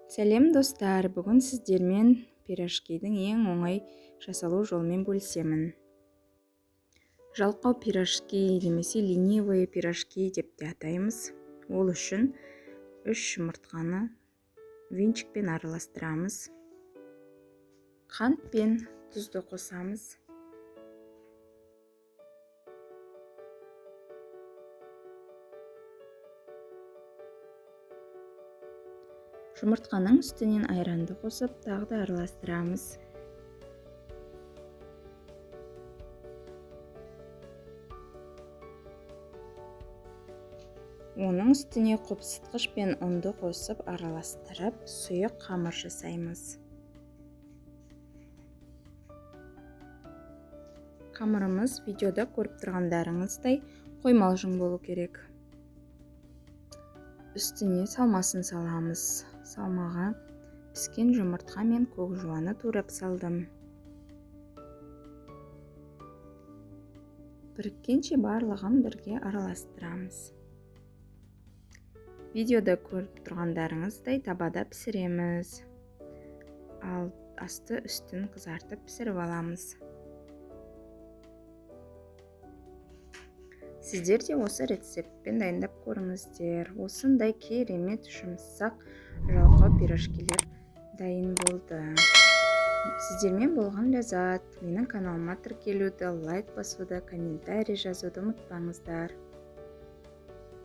Сәлем достар, бүгін сіздермен пирожкидің ең оңай жасалу жолымен бөлісемін. Жалқау пирожки немесе ленивые пирожки деп те атаймыз. Ол үшін 3 жұмыртқаны венчикпен араластырамыз. Қант пен тұзды қосамыз. Жұмыртқаның үстінен айранды қосып, тағы да араластырамыз. Оның үстіне қопсытқыш пен ұнды қосып араластырып, сұйық қамыр жасаймыз. Қамырымыз видеода көріп тұрғандарыңыздай қоймалжың болу керек. Үстіне салмасын саламыз. Салмаға піскен жұмыртқа мен көк жуаны турап салдым. Біріккенше барлығын бірге араластырамыз. Видеода көріп тұрғандарыңыздай табада пісіреміз. Ал асты үстін қызартып пісіріп аламыз. Сіздер де осы рецептпен дайындап көріңіздер. Осындай керемет жұмсақ жалқау пирожкилер дайын болды. Сіздермен болған ләззат. Менің каналыма тіркелуді, лайк басуды, комментарий жазуды ұмытпаңыздар.